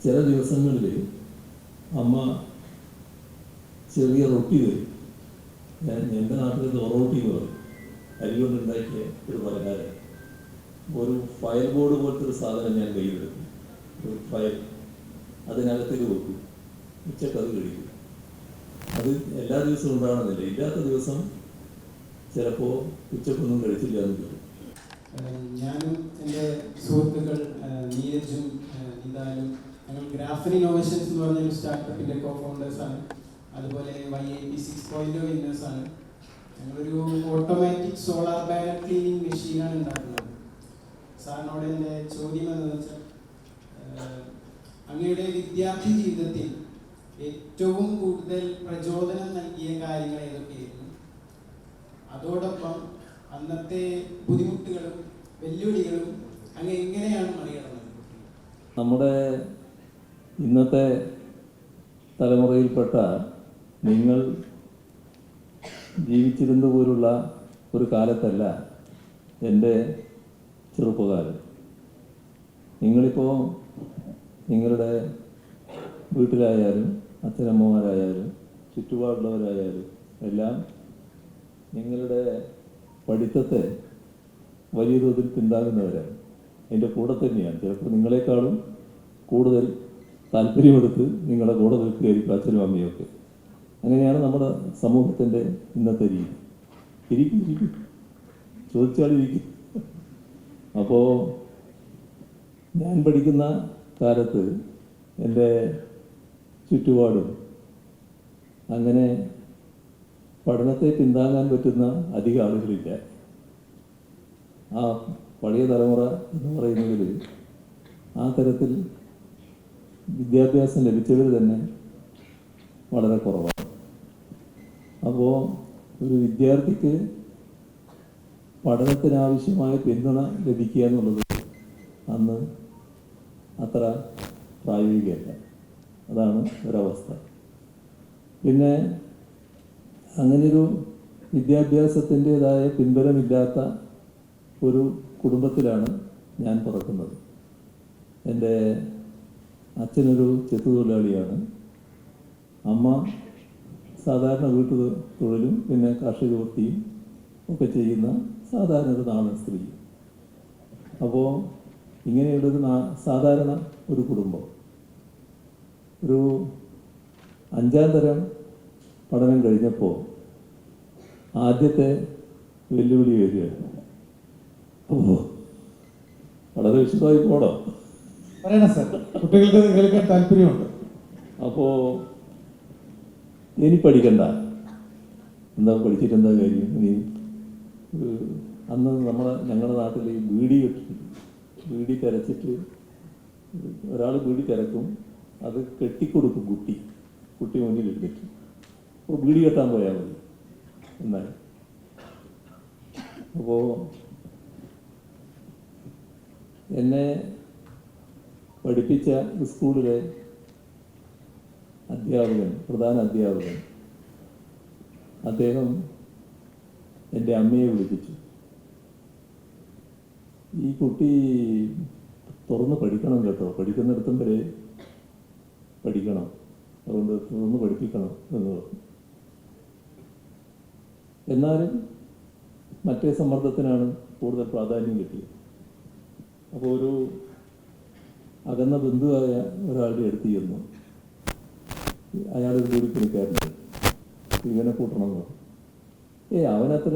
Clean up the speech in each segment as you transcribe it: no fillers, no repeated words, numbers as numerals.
ചില ദിവസങ്ങളിൽ അമ്മ ചെറിയ റൊട്ടി തരും. എൻ്റെ നാട്ടിൽ ദൊറോട്ടി എന്ന് പറയും. അരി കൊണ്ടുണ്ടാക്കിയ ഒരു പലഹാരം. ഒരു ഫയൽ ബോർഡ് പോലത്തെ ഒരു സാധനം ഞാൻ കയ്യിലെടുക്കും, ഒരു ഫയൽ, അതിനകത്തേക്ക് വെക്കും, ഉച്ചക്കത് കഴിക്കും. അത് എല്ലാ ദിവസവും ഉണ്ടാകണമെന്നില്ല, ഇല്ലാത്ത ദിവസം ചിലപ്പോൾ ഉച്ചക്കൊന്നും കഴിച്ചില്ല എന്ന് വരും. ഞാനും എൻ്റെ സുഹൃത്തുക്കൾ നീരജും നിതാലും ഞങ്ങൾ ഗ്രാഫിൻ ഇന്നോവേഷൻസ് എന്ന് പറഞ്ഞൊരു സ്റ്റാർട്ടപ്പിൻ്റെ കോ-ഫൗണ്ടേഴ്സാണ്. അതുപോലെ YIP 6.0 വിന്നേഴ്സാണ്. ഞങ്ങളൊരു ഓട്ടോമാറ്റിക് സോളാർ പാനൽ ക്ലീനിങ് മെഷീനാണ് ഉണ്ടാക്കുന്നത്. സാറിനോട് എൻ്റെ ചോദ്യം എന്താണെന്ന് വെച്ചാൽ, അങ്ങയുടെ വിദ്യാർത്ഥി ജീവിതത്തിൽ ഏറ്റവും കൂടുതൽ പ്രചോദനം നൽകിയ കാര്യങ്ങൾ ഏതൊക്കെയായിരുന്നു? അതോടൊപ്പം അന്നത്തെ ബുദ്ധിമുട്ടുകളും വെല്ലുവിളികളും അങ്ങ് എങ്ങനെയാണ് മറികടന്നത്? നമ്മുടെ ഇന്നത്തെ തലമുറയിൽപ്പെട്ട നിങ്ങൾ ജീവിച്ചിരുന്ന പോലുള്ള ഒരു കാലത്തല്ല എൻ്റെ ചെറുപ്പകാലം. നിങ്ങളിപ്പോൾ നിങ്ങളുടെ വീട്ടിലായാലും അച്ഛനമ്മമാരായാലും ചുറ്റുപാടുള്ളവരായാലും എല്ലാം നിങ്ങളുടെ പഠിത്തത്തെ വലിയ തോതിൽ പിന്താങ്ങുന്നവരാണ്. എൻ്റെ കൂടെ തന്നെയാണ്. ചിലപ്പോൾ നിങ്ങളെക്കാളും കൂടുതൽ താല്പര്യമെടുത്ത് നിങ്ങളുടെ കൂടെ നിൽക്കുകയായിരിക്കും അച്ഛനും അമ്മയൊക്കെ. അങ്ങനെയാണ് നമ്മുടെ സമൂഹത്തിൻ്റെ ഇന്നത്തെ രീതി. ഇരിക്കും ചോദിച്ചാലിരിക്കും. അപ്പോൾ ഞാൻ പഠിക്കുന്ന കാലത്ത് എൻ്റെ ചുറ്റുപാടും അങ്ങനെ പഠനത്തെ പിന്താങ്ങാൻ പറ്റുന്ന അധികം ആളുകളില്ല. ആ പഴയ തലമുറ എന്ന് പറയുന്നതിൽ ആ തരത്തിൽ വിദ്യാഭ്യാസം ലഭിച്ചവർ തന്നെ വളരെ കുറവാണ്. അപ്പോൾ ഒരു വിദ്യാർത്ഥിക്ക് പഠനത്തിനാവശ്യമായ പിന്തുണ ലഭിക്കുക എന്നുള്ളത് അന്ന് അത്ര പ്രായോഗികമല്ല. അതാണ് ഒരവസ്ഥ. പിന്നെ അങ്ങനെയൊരു വിദ്യാഭ്യാസത്തിൻ്റെതായ പിൻബലമില്ലാത്ത ഒരു കുടുംബത്തിലാണ് ഞാൻ പിറക്കുന്നത്. എൻ്റെ അച്ഛനൊരു ചെത്തുതൊഴിലാളിയാണ്. അമ്മ സാധാരണ വീട്ടു തൊഴിലും പിന്നെ കാർഷിക വൃത്തിയും ഒക്കെ സാധാരണ ഒരു നാടൻ സ്ത്രീ. അപ്പോൾ ഇങ്ങനെയുള്ളൊരു സാധാരണ ഒരു കുടുംബം. ഒരു 5ാം തരം പഠനം കഴിഞ്ഞപ്പോൾ ആദ്യത്തെ വെല്ലുവിളി വരികയാണ്. അപ്പോൾ വളരെ വിശദമായി പോടോ പറയണം സാർ, കുട്ടികൾക്ക് കേൾക്കാൻ താല്പര്യമുണ്ട്. അപ്പോൾ ഇനി പഠിക്കണ്ട, എന്താ പഠിച്ചിട്ടെന്താ കാര്യം? ഇനി അന്ന് ഞങ്ങളുടെ നാട്ടിൽ ഈ ബീഡി തിരച്ചിട്ട് ഒരാൾ ബീഡി തിരക്കും, അത് കെട്ടിക്കൊടുക്കും കുട്ടി മുന്നിൽ എടുത്തിട്ട്. അപ്പോൾ ബീഡി കെട്ടാൻ പോയാൽ മതി എന്നാൽ. അപ്പോൾ എന്നെ പഠിപ്പിച്ച സ്കൂളിലെ പ്രധാന അധ്യാപകൻ അദ്ദേഹം എൻ്റെ അമ്മയെ വിളിപ്പിച്ചു. ഈ കുട്ടി തുറന്ന് പഠിക്കണം കേട്ടോ, പഠിക്കുന്നിടത്തും വരെ പഠിക്കണം, അതുകൊണ്ട് തുറന്ന് പഠിപ്പിക്കണം എന്ന് പറഞ്ഞു. എന്നാലും മറ്റേ സമ്മർദ്ദത്തിനാണ് കൂടുതൽ പ്രാധാന്യം കിട്ടിയത്. അപ്പോൾ ഒരു അകന്ന ബന്ധുവായ ഒരാളുടെ അടുത്ത് ചെന്നു. അയാളൊരു കൂലിപ്പണിക്കാരനുണ്ട്, ഇവനെ കൂട്ടണമെന്ന് പറഞ്ഞു.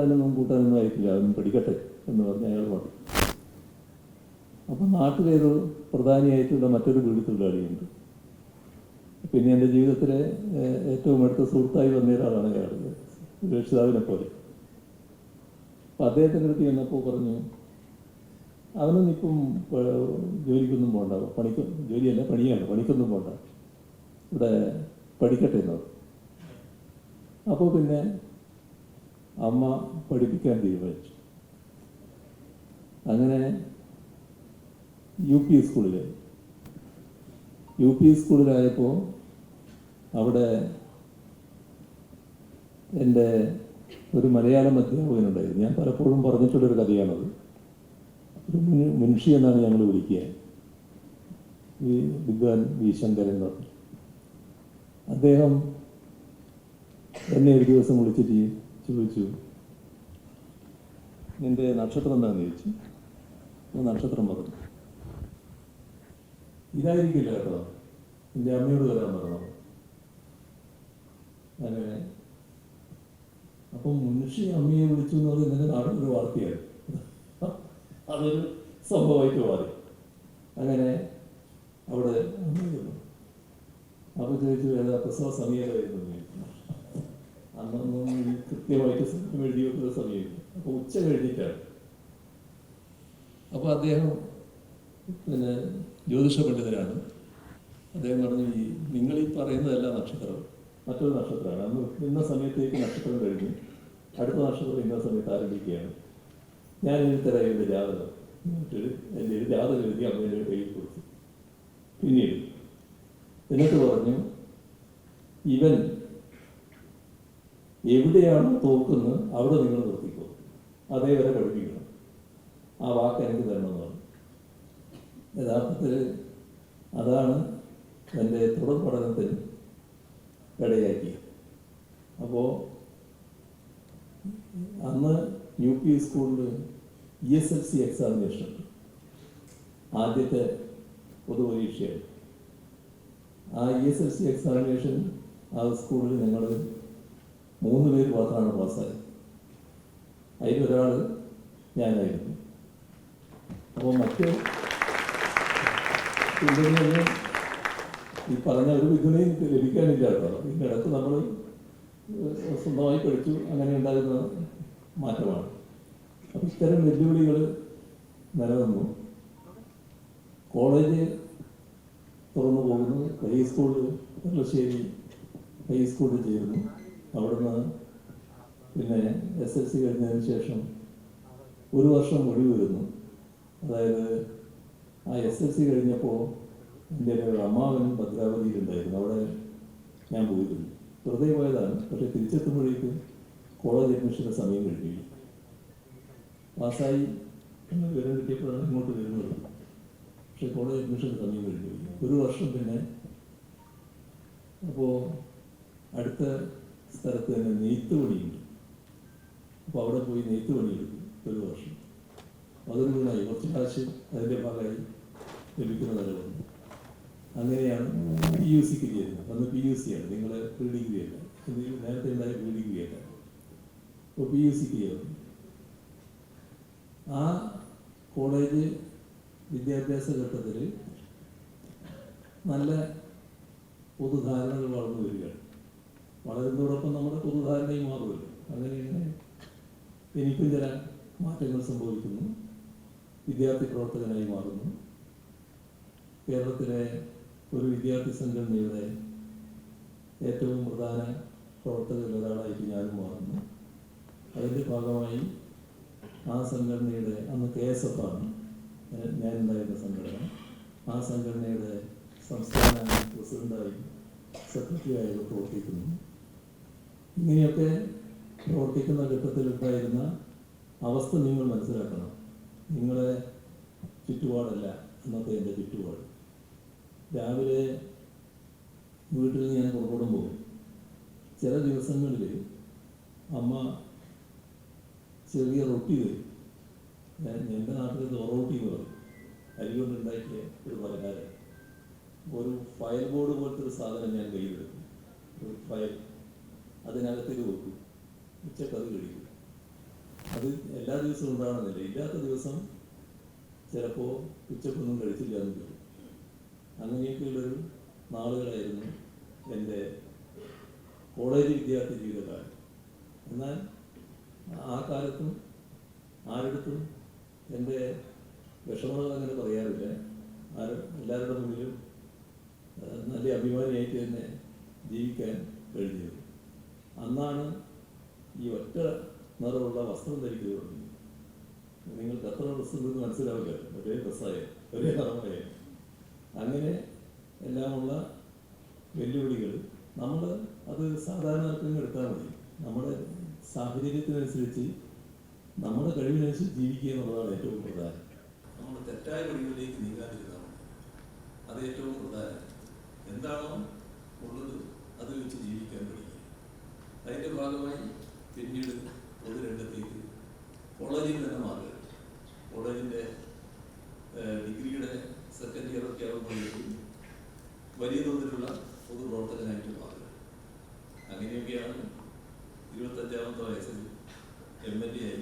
അതിനൊന്നും കൂട്ടാനൊന്നും ആയിട്ടില്ല, അവൻ പഠിക്കട്ടെ എന്ന് പറഞ്ഞ് അയാൾ പറഞ്ഞു. അപ്പം നാട്ടിലേതൊരു പ്രധാനിയായിട്ടുള്ള മറ്റൊരു വീട് തൊഴിലാളിയുണ്ട്. പിന്നെ എൻ്റെ ജീവിതത്തിലെ ഏറ്റവും അടുത്ത സുഹൃത്തായി വന്ന ഒരാളാണ് അയാൾ, രക്ഷിതാവിനെ പോലെ. അപ്പം അദ്ദേഹത്തിൻ്റെ അടുത്ത് ചെന്നപ്പോൾ പറഞ്ഞു, അവനൊന്നും ഇപ്പം ജോലിക്കൊന്നും പോകണ്ട, പണിക്കൊന്നും പോകണ്ട, ഇവിടെ പഠിക്കട്ടെ എന്ന് പറഞ്ഞു. അപ്പോൾ പിന്നെ അമ്മ പഠിപ്പിക്കാൻ തീരുമാനിച്ചു. അങ്ങനെ UP സ്കൂളിലായപ്പോൾ അവിടെ എൻ്റെ ഒരു മലയാളം അധ്യാപകനുണ്ടായിരുന്നു. ഞാൻ പലപ്പോഴും പറഞ്ഞിട്ടുള്ളൊരു കഥയാണത്. ഒരു മുൻഷി എന്നാണ് ഞങ്ങൾ വിളിക്കുക. ഈ വിദ്വാൻ വി ശങ്കരൻ എന്ന് പറഞ്ഞു. അദ്ദേഹം എന്നെ ഒരു ദിവസം വിളിച്ചിട്ട് ചോദിച്ചു, നിൻ്റെ നക്ഷത്രം എന്താണെന്ന് ചോദിച്ചു. നക്ഷത്രം പറഞ്ഞു. ഇതായിരിക്കില്ല കേട്ടോ, എൻ്റെ അമ്മയോട് വരാൻ പറഞ്ഞു. അങ്ങനെ അപ്പം മുൻഷി അമ്മയെ വിളിച്ചു എന്ന് പറഞ്ഞാൽ നിന്റെ നാട്ടിലൊരു വാർത്തയാണ്. അതൊരു സംഭവമായിട്ട് മാറി. അങ്ങനെ അവിടെ അമ്മയിരുന്നു. അപ്പോൾ ചോദിച്ചു ഏതാ പ്രസവ സമയമായിരുന്നു. അന്നൊന്നും കൃത്യമായിട്ട് എഴുതി വെക്കുന്ന സമയമില്ല. അപ്പോൾ ഉച്ച കഴിഞ്ഞിട്ടാണ്. അപ്പോൾ അദ്ദേഹം പിന്നെ ജ്യോതിഷ പണ്ഡിതരാണ്. അദ്ദേഹം പറഞ്ഞു, ഈ നിങ്ങളീ പറയുന്നതല്ല നക്ഷത്രം, മറ്റൊരു നക്ഷത്രമാണ്. അന്ന് ഇന്ന സമയത്തേക്ക് നക്ഷത്രം കഴിഞ്ഞു, അടുത്ത നക്ഷത്രം ഇന്ന സമയത്ത് ആരംഭിക്കുകയാണ്. ഞാൻ എഴുത്തരായി എൻ്റെ ജാതകം എൻ്റെ ഒരു ജാതകം എഴുതി അമ്മയുടെ കയ്യിൽ കൊടുത്തു. പിന്നീട് എന്നിട്ട് പറഞ്ഞു, ഇവൻ എവിടെയാണോ തോക്കുന്നത് അവിടെ നിങ്ങൾ നിർത്തിക്കോ, അതേവരെ പഠിപ്പിക്കണം. ആ വാക്ക് എനിക്ക് തരണമെന്ന് പറഞ്ഞു. യഥാർത്ഥത്തിൽ അതാണ് എൻ്റെ തുടർ പഠനത്തിന് ഇടയാക്കിയത്. അപ്പോൾ അന്ന് UP സ്കൂളിൽ ESLC എക്സാമിനേഷൻ ആദ്യത്തെ പൊതുപരീക്ഷയാണ്. ആ ESLC എക്സാമിനേഷൻ ആ സ്കൂളിൽ ഞങ്ങൾ 3 പേര് മാത്രമാണ് പാസ്സായത്. അതിലൊരാൾ ഞാനായിരുന്നു. അപ്പോൾ മറ്റ് പിള്ളേരൊന്നും ഈ പറഞ്ഞ ഒരു വിധുനയും ലഭിക്കാനില്ല കേട്ടോ. ഇതിനിടക്ക് നമ്മൾ സ്വന്തമായി പഠിച്ചു, അങ്ങനെ ഉണ്ടാകുന്ന മാറ്റമാണ്. അപ്പം ഇത്തരം വെല്ലുവിളികൾ നിലനിന്നു. കോളേജ് തുറന്നു പോകുന്നു. ഹൈസ്കൂളിൽ പെർളശ്ശേരി ഹൈസ്കൂളിൽ ചേർന്നു. അവിടുന്ന് പിന്നെ SLC കഴിഞ്ഞതിന് ശേഷം 1 വർഷം ഒഴിവ് വരുന്നു. അതായത് ആ SLC കഴിഞ്ഞപ്പോൾ എൻ്റെ ഒരു അമ്മാവനും ഭദ്രാവതിയിലുണ്ടായിരുന്നു. അവിടെ ഞാൻ പോയിരുന്നു. വെറുതെ പോയതാണ്. പക്ഷേ തിരിച്ചെത്തുമ്പോഴേക്കും കോളേജ് അഡ്മിഷൻ്റെ സമയം കഴിഞ്ഞു. പാസ്സായി എന്ന് വിവരം കിട്ടിയപ്പോഴാണ് ഇങ്ങോട്ട് വരുന്നത്. പക്ഷേ കോളേജ് അഡ്മിഷൻ്റെ സമയം കഴിഞ്ഞു. 1 വർഷം പിന്നെ അപ്പോൾ അടുത്ത സ്ഥലത്ത് തന്നെ നെയ്ത്ത് പണിയുണ്ട്. അപ്പോൾ അവിടെ പോയി നെയ്ത്ത് പണിയെടുക്കും 1 വർഷം. അതൊരു ഗുണമായി. കുറച്ച് കാശ് അതിൻ്റെ ഭാഗമായി ലഭിക്കുന്ന നിലവുണ്ട്. അങ്ങനെയാണ് PUCക്ക് ചെയ്യുന്നത്. അന്ന് PUC ആണ്, നിങ്ങളെ പ്രീ ഡിഗ്രി അല്ല, നേരത്തെ ഉണ്ടായ പ്രീ ഡിഗ്രി അല്ല. അപ്പോൾ PUCക്ക് ചെയ്യുന്നു. ആ കോളേജ് വിദ്യാഭ്യാസ ഘട്ടത്തിൽ നല്ല പൊതുധാരണകൾ വളർന്നു വരികയാണ്. വളരുന്നതോടൊപ്പം നമ്മുടെ പൊതുധാരണയും മാറുമല്ലോ. അങ്ങനെ എനിക്കും ചില മാറ്റങ്ങൾ സംഭവിക്കുന്നു. വിദ്യാർത്ഥി പ്രവർത്തകനായി മാറുന്നു. കേരളത്തിലെ ഒരു വിദ്യാർത്ഥി സംഘടനയുടെ ഏറ്റവും പ്രധാന പ്രവർത്തകരിൽ ഒരാളായിട്ട് ഞാനും മാറുന്നു. അതിൻ്റെ ഭാഗമായി ആ സംഘടനയുടെ അന്ന് KSF ആണ് ഞാനുണ്ടായിരുന്ന സംഘടന. ആ സംഘടനയുടെ സംസ്ഥാന പ്രസിഡൻ്റായി സെക്രട്ടറിയായി പ്രവർത്തിക്കുന്നു. ഇങ്ങനെയൊക്കെ പ്രവർത്തിക്കുന്ന ഘട്ടത്തിലുണ്ടായിരുന്ന അവസ്ഥ നിങ്ങൾ മനസ്സിലാക്കണം. നിങ്ങളെ ചുറ്റുപാടല്ല അന്നത്തെ എൻ്റെ ചുറ്റുപാട്. രാവിലെ വീട്ടിൽ ഞാൻ പുറപ്പെടും പോകും. ചില ദിവസങ്ങളിൽ അമ്മ ചെറിയ റൊട്ടി തരും. എൻ്റെ നാട്ടിൽ ദോറോട്ടി എന്ന് പറയും. അരി കൊണ്ടുണ്ടാക്കിയ ഒരു പലഹാരം. ഒരു ഫയൽ ബോർഡ് പോലത്തെ ഒരു സാധനം ഞാൻ കയ്യിലെടുക്കും. ഒരു ഫയൽ അതിനകത്തേക്ക് വെക്കും. ഉച്ചക്കത് കഴിക്കും. അത് എല്ലാ ദിവസവും ഉണ്ടാകണമെന്നില്ല. ഇല്ലാത്ത ദിവസം ചിലപ്പോൾ ഉച്ചക്കൊന്നും കഴിച്ചില്ല എന്ന് വരും. അങ്ങനെയൊക്കെയുള്ളൊരു നാളുകളായിരുന്നു എൻ്റെ കോളേജ് വിദ്യാർത്ഥി ജീവിതകാലം. എന്നാൽ ആ കാലത്തും ആരുടെടുത്തും എൻ്റെ വിഷമങ്ങൾ അങ്ങനെ പറയാറില്ല. എല്ലാവരുടെ മുന്നിലും നല്ല അഭിമാനിയായിട്ട് തന്നെ ജീവിക്കാൻ കഴിഞ്ഞത്. അന്നാണ് ഈ ഒറ്റ നിറമുള്ള വസ്ത്രം ധരിക്കുക തുടങ്ങി. നിങ്ങൾക്ക് എത്ര ഡ്രസ്സ് ഉണ്ടെന്ന് മനസ്സിലാവില്ല. ഒരേ ഡ്രസ്സായ, ഒരേ നിറമായ. അങ്ങനെ എല്ലാമുള്ള വെല്ലുവിളികൾ നമ്മൾ അത് സാധാരണക്കാർക്ക് എടുത്താൽ മതി. നമ്മുടെ സാഹചര്യത്തിനനുസരിച്ച് നമ്മുടെ കഴിവിനനുസരിച്ച് ജീവിക്കുക എന്നുള്ളതാണ് ഏറ്റവും പ്രധാനം. നമ്മൾ തെറ്റായ വഴികളിലേക്ക് നീങ്ങാതിരുന്നാൽ മതി. അത് ഏറ്റവും പ്രധാനം. എന്താണോ ഉള്ളത് അത് വെച്ച് ജീവിക്കാൻ പഠിക്കുക. അതിൻ്റെ ഭാഗമായി പിന്നീട് പൊതുരംഗത്തേക്ക് കോളേജിൽ തന്നെ മാറുക. കോളേജിൻ്റെ ഡിഗ്രിയുടെ സെക്കൻഡ് ഇയർ ഒക്കെ ആകുമ്പോഴേക്കും വലിയ തോതിലുള്ള പൊതുപ്രവർത്തകനായിട്ട് മാറുക. അങ്ങനെയൊക്കെയാണ് 25-ാമത്തെ വയസ്സിൽ MLA ആയി